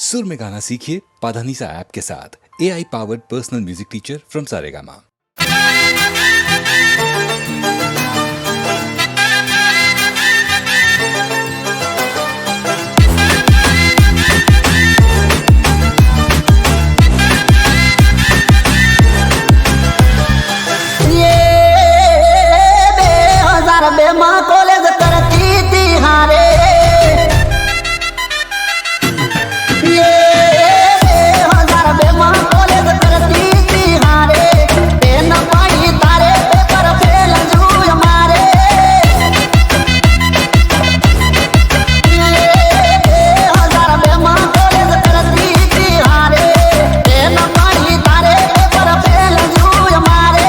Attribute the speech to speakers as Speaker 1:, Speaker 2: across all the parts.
Speaker 1: सुर में गाना सीखिए पाधानीसा ऐप के साथ। AI powered personal music teacher from Saregama.
Speaker 2: College करती थी हारे ये 2000 बेमा कॉलेज करती थी हारे पेन पानी तारे पेपर फेल जू हमारे ये 2000 बेमा कॉलेज करती थी हारे पेन पानी तारे पेपर फेल जू हमारे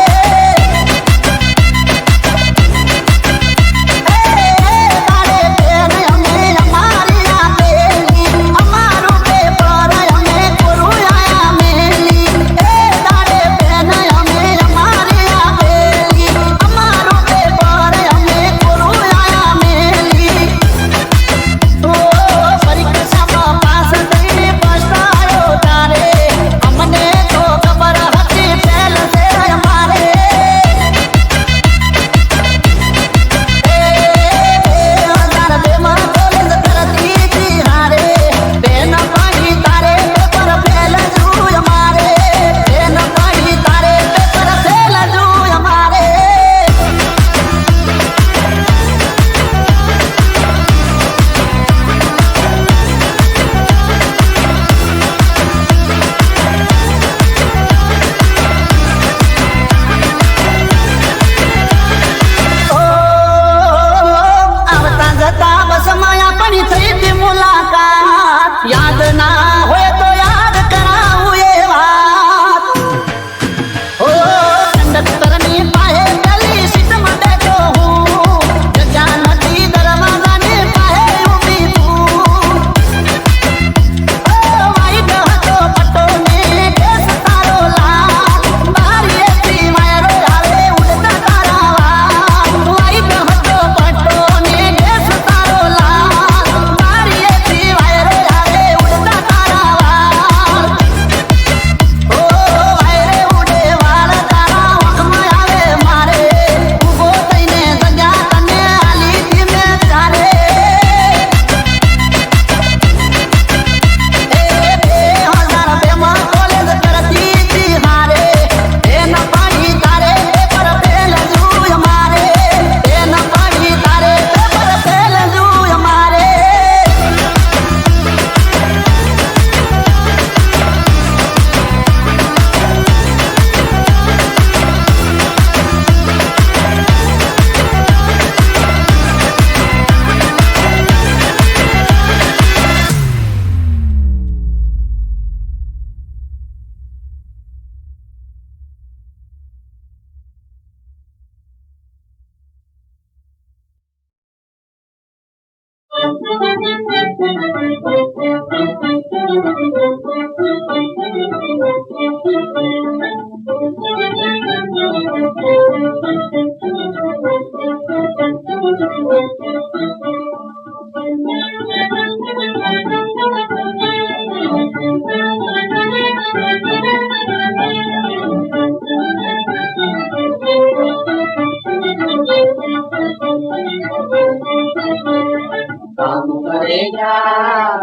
Speaker 2: याद ना होए तो याद कराऊं ये बात हो कंडक्टर ने पाए गली सीट में बैठो हूँ जजा नदी दरवाजा ने पाए उभी तू वाइट हटो पटो ने केस तारो लाल बारी ऐसी मायरो आवे उड़ता तारा वाइट हटो पटो ने केस तारो लाल बारी ऐसी मायरो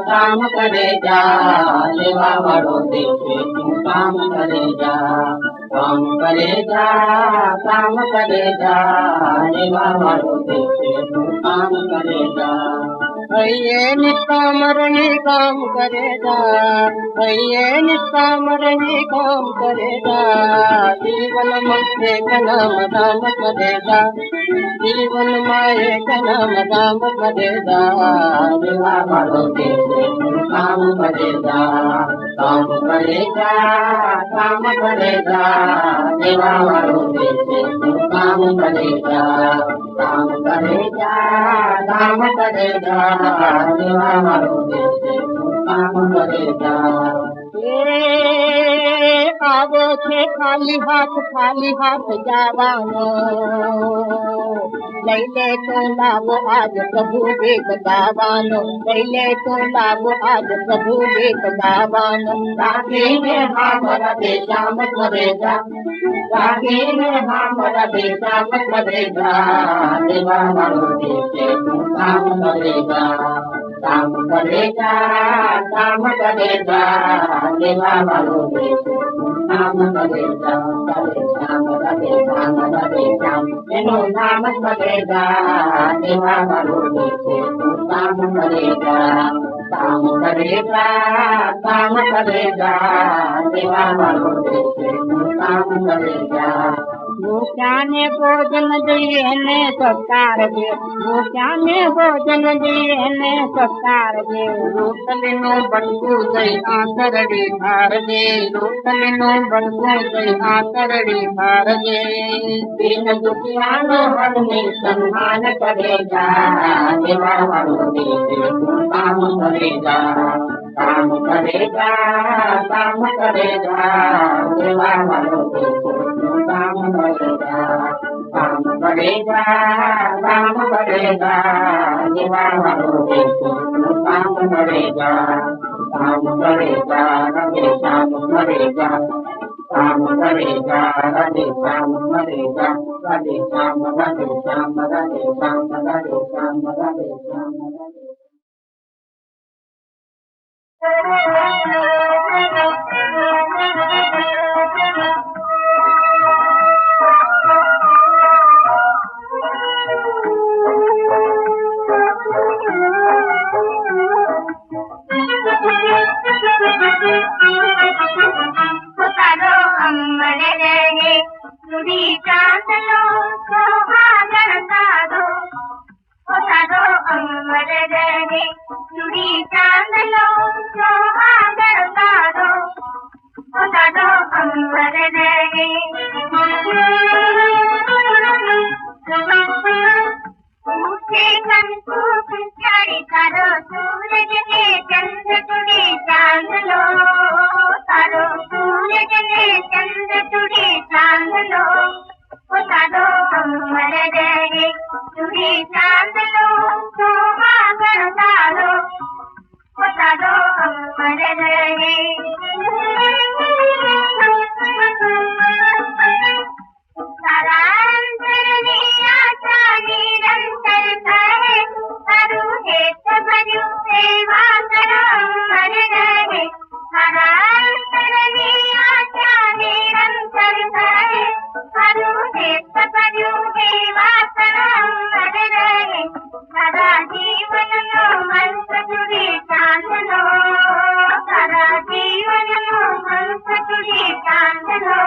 Speaker 2: काम करेगा लेवा बड़ो देखे तू काम करेगा लेवा बड़ो देखे तू काम करेगा भैये निष्कामरणी काम करेगा काम करेगा जीवन में एक नाम दाम करेगा जीवन में एक नाम दाम करेगा लेवा बड़ो देखे तू काम करेगा लेवा बड़ो देखे तू काम करेगा लेवा बड़ो देखे तू काम करेगा आवो छे खाली हाथ जावानो लैले तो लाभ आज प्रभु गीत गावानो, लैले तो लाभ आज प्रभु गीत गावानो। रागे में हमरा देशा मत मरेगा, रागे में हमरा देशा मत मरेगा, देवा मारो देशे तू काम करेगा, काम करेगा, काम करेगा, देवा मारो देशे तू काम करेगा, करेगा करेगा एनो नाम करेगा, देवा मारो देशे तू काम करेगा, काम करेगा, काम करेगा, देवा मारो देशे तू काम करेगा। भूख्याने भोजन दिए ने सत्कार दे, भूख्याने भोजन दिए ने सत्कार दे, रोटलिनो बड़कू दई आंतरड़ी धार दे, रोटलिनो बड़कू दई आंतरड़ी धार दे। दीन दुखियानो हर में सम्मान करेगा, देवा मारो देशे तू काम करेगा, काम करेगा, काम करेगा, देवा मारो देशे तू काम करेगा, काम करेगा, काम करेगा, देवा मारो देशे तू काम करेगा, काम करेगा, रवि श्याम करेगा, काम करेगा, रवि श्याम करेगा, रवि श्याम रवि श्याम रवि श्याम रवि श्याम रवि श्याम रवि।
Speaker 3: पुकारो अमर रहे सुरी चांदलो सुहागन साधो, पुकारो अमर रहे सुरी चांदलो सुहागन साधो, पुकारो अमर रहे। ऊँचे कंकु चारी तारो सूरज ने चंद्र तुड़ी चांद लो, तारो सूरज ने चंद्र तुड़ी चांद लो, ओ तारो अमर रहे तुड़ी चांद लो सुहागन तारो, ओ तारो अमर रहे। तारा अंतरनी आशा निरंतर कहे, तारू हेत भजू सेवा करो अमर रहे, तारा अंतरनी आशा निरंतर कहे, तारू हेत भजू सेवा करो अमर रहे, तारा जीवन नो हंस तुड़ी चांद लो, तारा जीवन नो हंस तुड़ी चांद लो,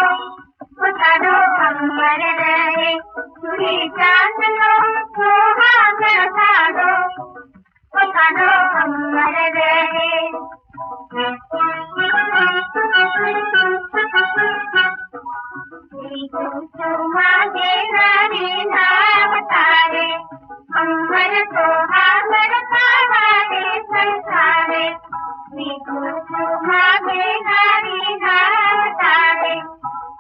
Speaker 3: पुकारो अमर रहे तुड़ी चांद लो सुहागन साधो, पुकारो अमर रहे। मागे नारी नाम तारे, अमर सुहागन सहारे संसारे, मागे नारी नाम तारे,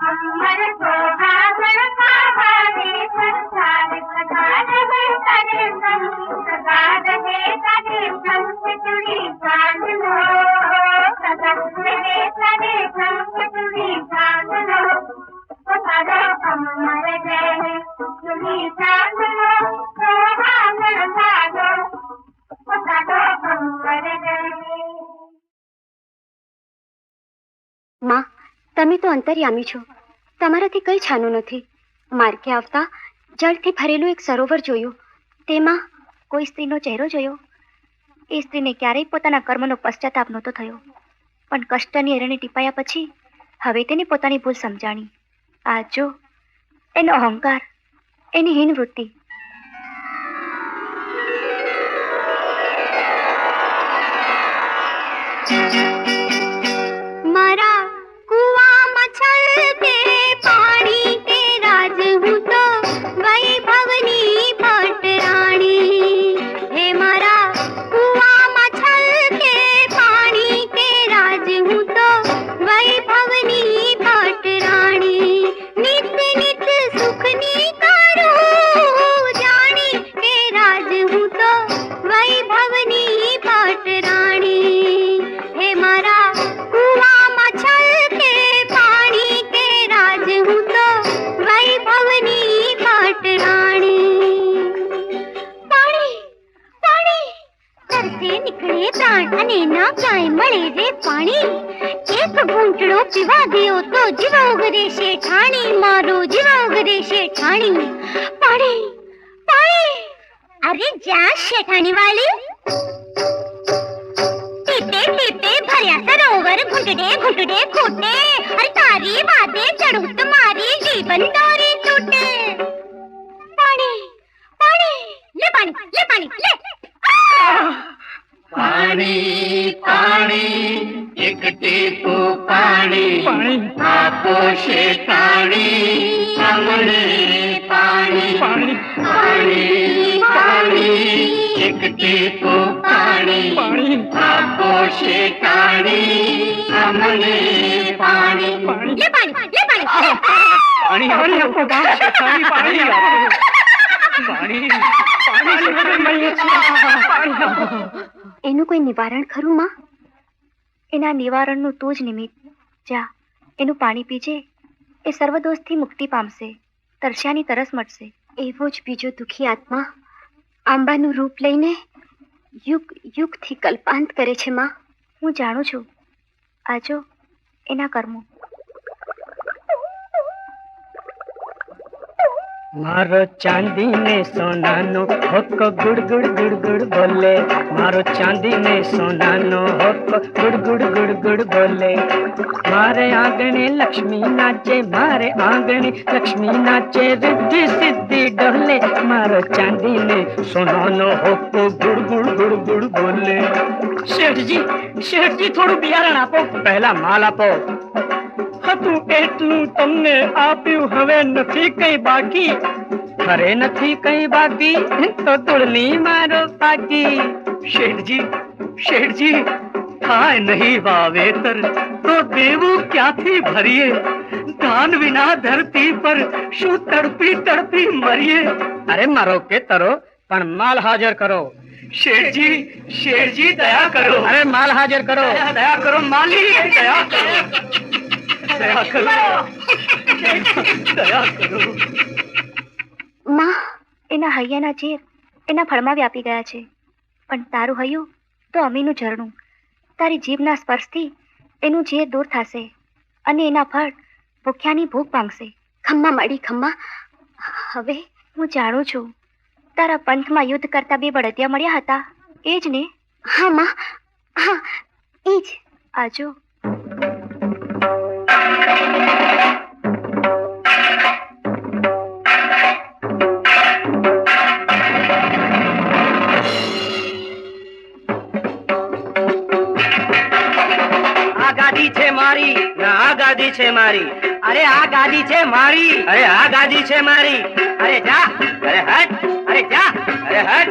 Speaker 3: अमर सुहागन सहारे संसारे, सदा रहे तेरे संग, सदा रहे तेरे संग तुड़ी चांद लो, सदा रहे तेरे संग तुड़ी चांद लो, पुकारो अमर रहे तुड़ी चांद लो सुहागन साधो, पुकारो अमर रहे।
Speaker 4: માં, તમે તો અંતર્યામી છો, તમારાથી કંઈ છાનું નથી. માર્ગે આવતા જળથી ભરેલું એક સરોવર જોયું, તેમાં કોઈ સ્ત્રીનો ચહેરો જોયો. એ સ્ત્રીને ક્યારેય પોતાના કર્મનો પશ્ચાતાપ નહોતો થયો, પણ કષ્ટની અરણે ટીપાયા પછી હવે તેને પોતાની ભૂલ સમજાણી. આ જો એનો અહંકાર, એની હીન વૃત્તિ. મારા કુવામાં છલકે પાણી તે રાજ હું તો વૈભવની પટરાણી. હે મારા કુવામાં છલકે પાણી તે રાજ હું તો વૈભવની પટરાણી. નિત નિત સુખની કરું જાણે ક્યાંય મળે રે પાણી એક ઘૂંટડો પીવા દયો તો જીવ ઉગરે શેઠાણી મારો જીવ ઉગરે શેઠાણી પાણી પાણી અરે જા શેઠાણી વાળી ટીપે ટીપે ભર્યા સરોવર ઘૂંટડે ઘૂંટડે ખૂટે અરે તારી વાતે ચડું તો મારી જીવન દોરી તૂટે પાણી પાણી લે પાણી લે
Speaker 5: પાણી પાણી એક ટીપું પાણી આપો શેઠાણી અમને પાણી પાણી પાણી એક ટીપું પાણી આપો શેઠાણી અમને પાણી
Speaker 4: લે પાણી
Speaker 5: પાણી આપો શેઠાણી પાણી આપો
Speaker 4: એનું કોઈ નિવારણ ખરું માં? એના નિવારણનું તું જ નિમિત્ત. જા એનું પાણી પીજે, એ સર્વદોષથી મુક્તિ પામશે, તરસ્યાની તરસ મટશે. એવો જ બીજો દુખી આત્મા આંબાનું રૂપ લઈને યુગ યુગથી કલ્પાંત કરે છે માં. હું જાણું છું. આજો એના કર્મો.
Speaker 6: मारो चांदी ने सोना नो होको गुड़ गुड़ गुड़ गुड़ बोले मारो चांदी ने सोना नो होको गुड़ गुड़ गुड़ गुड़ बोले मारे आंगणे लक्ष्मी नाचे मारे आंगणे लक्ष्मी नाचे रिद्धि सिद्धि डोले मारो चांदी ने सोना नो होको गुड़ गुड़ गुड़ गुड़ बोले शेठ जी थोड़ू बियारण आपो पहला माल आपो હતું એટલું તમને આપ્યું હવે નથી કઈ બાકી ખરે નથી કઈ બાકી તો તુળની મારો પાકી શેઠજી થાય નહીં વાવેતર તો દેવું ક્યાંથી ભરીએ ધાન વિના ધરતી પર શું તડપી તડપી મરીએ અરે મારો કે તરો પણ માલ હાજર કરો શેઠજી દયા કરો અરે માલ હાજર કરો દયા કરો માલી દયા કરો દયા કરો દયા કરો
Speaker 4: માં એના હૈયાના ઝેર એના ફળમાં વ્યાપી ગયા છે, પણ તારું હૈયું તો અમીનું ઝરણું. તારી જીભના સ્પર્શથી એનું ઝેર દૂર થશે અને એના ફળ ભૂખ્યાની ભૂખ ભાંગશે. ખમ્મા મળી ખમ્મા. હવે હું જાણું છું તારા પંથમાં યુદ્ધ કરતા બે બળદિયા મળ્યા હતા, એ જ ને? હા માં, હા એ જ. આજો
Speaker 6: ગાદી છે મારી ના આ ગાદી છે મારી અરે આ ગાદી છે મારી અરે આ ગાદી છે મારી અરે જા અરે હટ અરે જા અરે હટ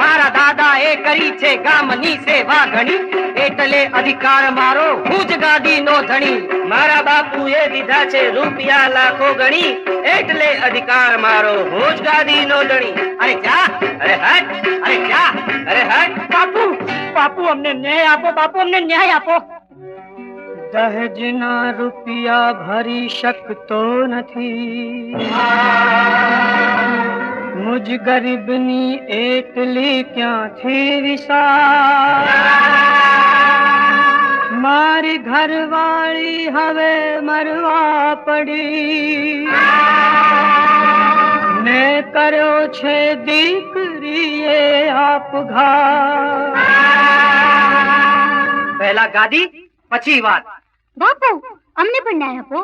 Speaker 6: મારા દાદા એ કરી છે ગામની સેવા ઘણી એટલે અધિકાર મારો હું જ ગાદીનો ધણી મારા બાપુએ દીધા છે રૂપિયા લાખો ગણી એટલે અધિકાર મારો હું જ ગાદીનો ધણી અરે જા અરે હટ અરે જા અરે હટ બાપુ અમને ન્યાય આપો બાપુ અમને ન્યાય આપો દહેજના રૂપિયા ભરી શકતો નથી મુજ ગરીબની એટલી ક્યાંથી વિસા મારી ઘરવાળી હવે મરવા પડી ને કર્યો છે દીકરીએ આપઘાત પહેલા ગાદી પછી વાત.
Speaker 4: બાપુ અમને પણ ન્યાય આપો.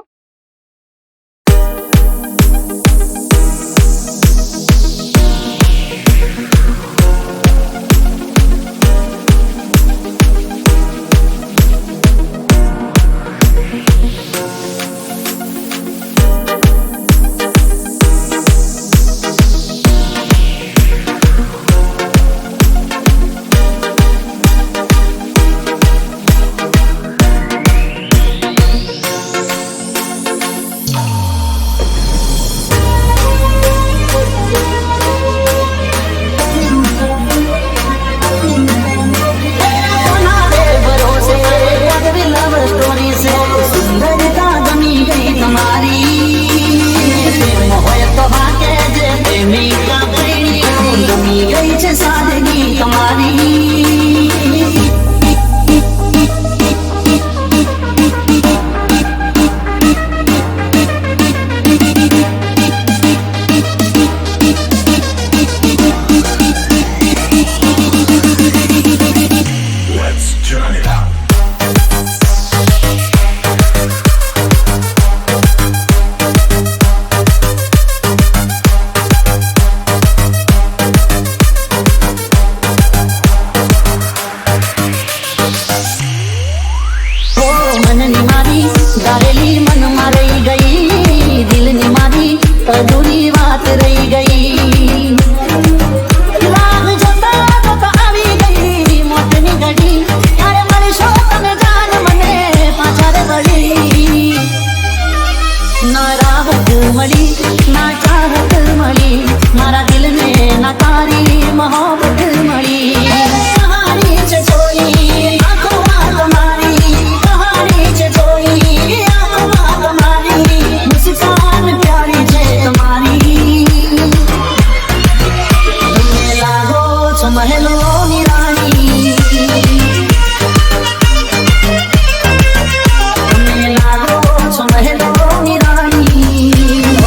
Speaker 2: डारेली मन में रही गई दिल ने मारी अधूरी बात रही गई लाग जता तो आवी गई मोटनी घड़ी अरे मरी शो तने जान मने पाछारे बड़ी ना राहत मली ना चाहत मली मारा दिल ने नकारी मोहब्बत मली कहानी से छोड़ी आंखों में तुम्हारी कहानी से छोड़ी आंखों में तुम्हारी मुस्कान प्यारी से तुम्हारी तुम्हें लागो समहलो निरानी तुम्हें लागो समहलो निरानी ओ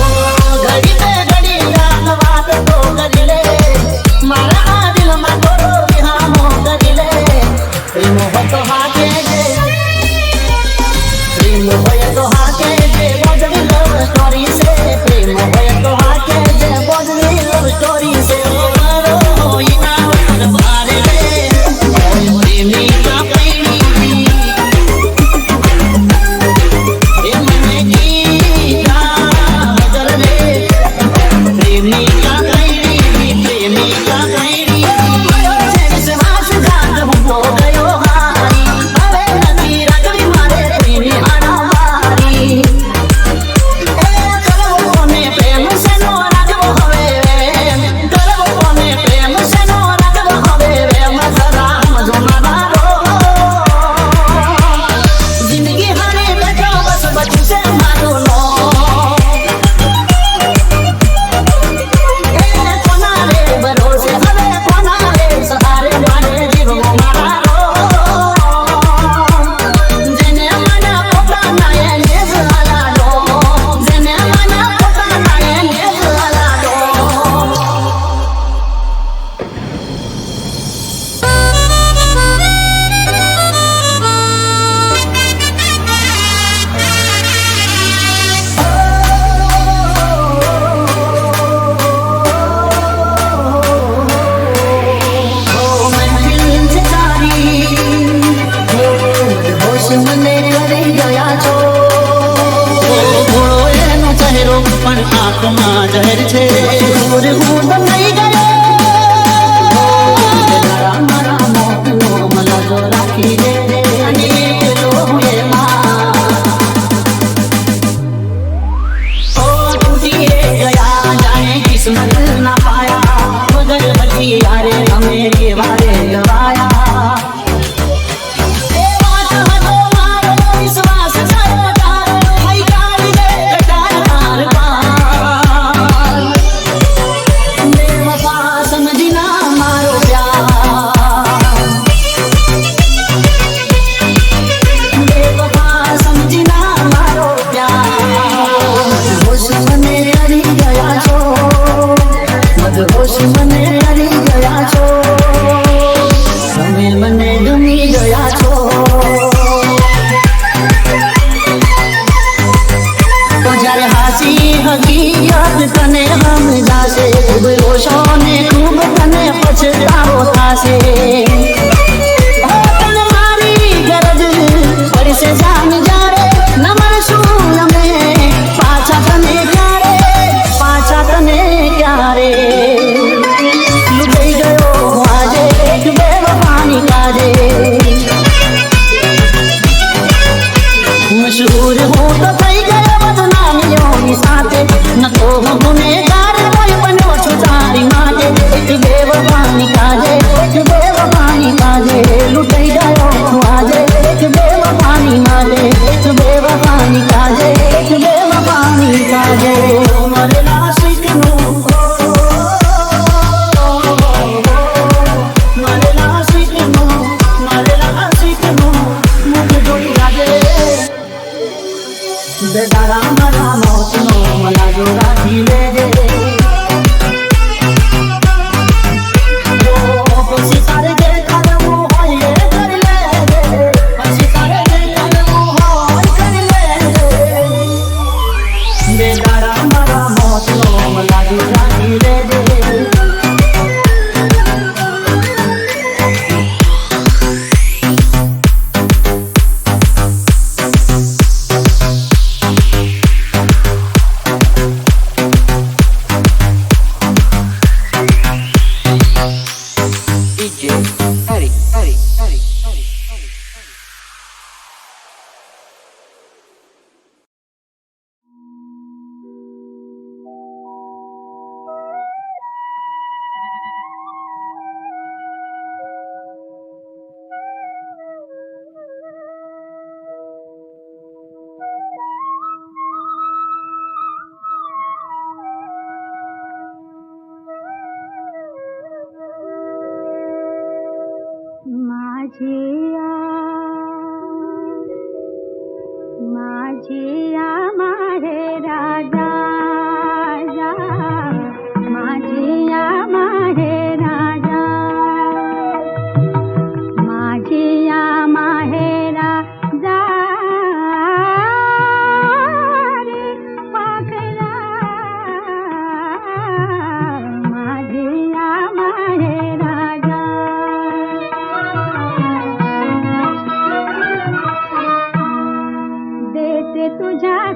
Speaker 2: घड़ी पे घड़ी रात बात तो कर ले मारा दिल में तोरो बिहामो कर ले प्रेम हो तो हाथे दे प्रेम हो तो हाथे दे बदली लव स्टोरी से प्रेम हो तो हाथे दे बदली लव स्टोरी से मारो इना पर भारे ले प्रेमी का प्रेमी मन की का बदल ले प्रेमी का प्रेमी से हाथ घाट हो गयो हारी अबे नदी रगड़ी मारे प्रेमी आना मारी करबो ने प्रेम से नो रगबो हवे करबो ने प्रेम से नो रगबो हवे मजरा मजमा रो जिंदगी हारे बैठो बस बचू से मारो लो कोनारे भरोसे हवे कोनारे सहारे मारे जीव मारा रो जेने मना पोता नाये नेज हला लो जेने मना पोता नाये नेज हला लो महफिल से सारी होश मने करे गया छो घोड़ो एनो चહેરો પણ આંખમાં જહેર છે દૂર હું તો નહીં ગયો મારા મારા મોતનો मला જો રાખી દે અને પેલો એ માં ओ टूटिए गया जाने किस्मत ना पाया मगर बची यारे हमें ये वारे गवाया ए बात हटो मारो विश्वास करो तारो भाई काली दे कटार पार बेवफा समझना मारो प्यार बेवफा समझना मारो प्यार होश मने हरी गया छो मदहोश मने हरी गया छो समय मने डूबी गया छो तो जरे हासी हकीकत तने हम जासे खूब होशों ने खूब तने पछताओ थासे तने मारी गरज बड़ी से जान जा रे नमर शूल में पाछा तने क्यारे लुटई गयो आजे एक बेवफानी काजे मशहूर हो तो थई गयो बदनामियों की साथे न तो हम गुनेगार कोई बनो छुटारी माटे एक बेवफानी काजे लुटई गयो आजे एक बेवफानी माटे एक बेवफानी काजे मरे लाशिक नो मरे लाशिक नो मुझे जोड़ी राजे बेदारा मरा मौत नो मला जो राखी ले सितारे के कदम होए कर ले सितारे के कदम होए कर ले बेदारा मरा मौत नो मला जो राखी ले
Speaker 3: माझिया माहे राजा माझिया माहे राजा माझिया माहे राजा रे पाखरा माझिया माहे राजा देते तुझ्या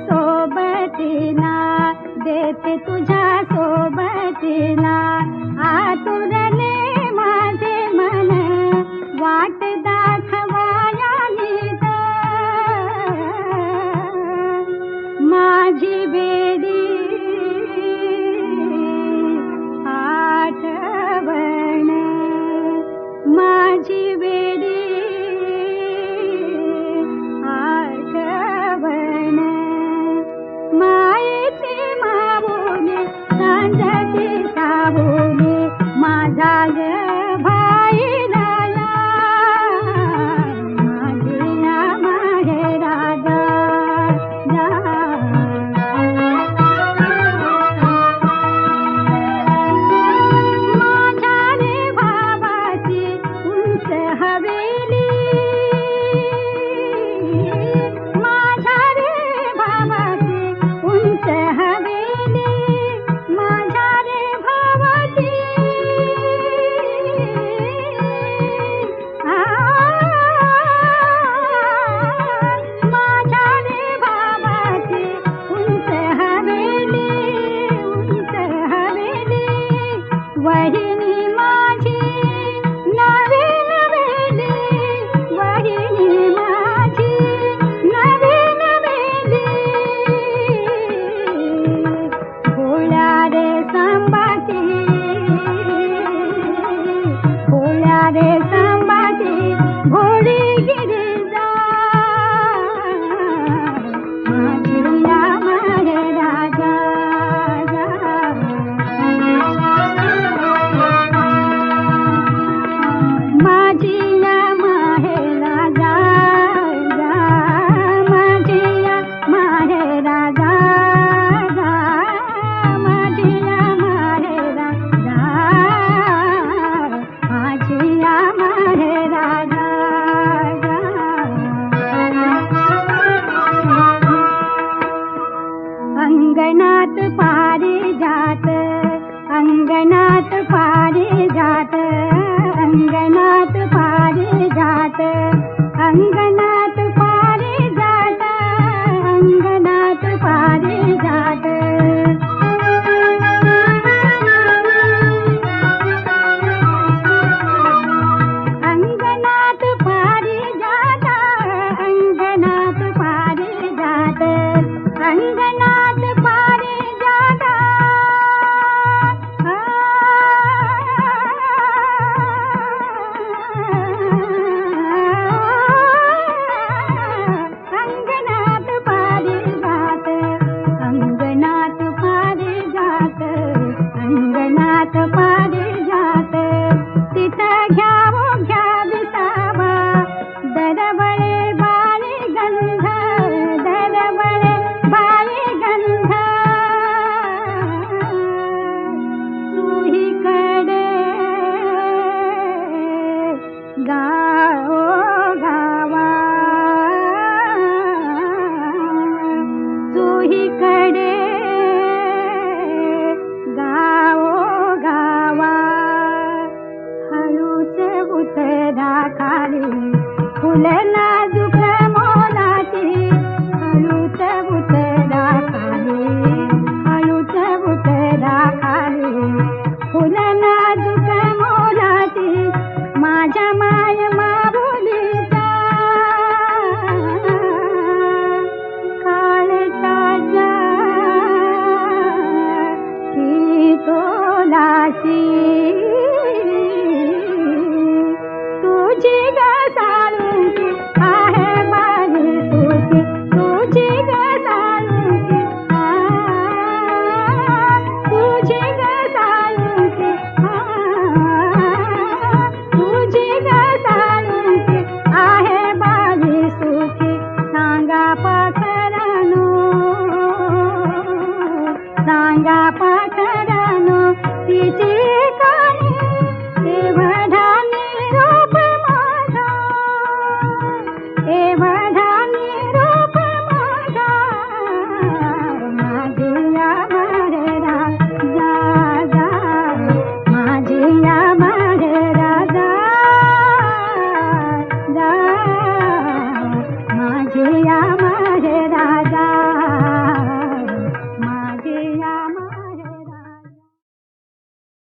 Speaker 3: माझिया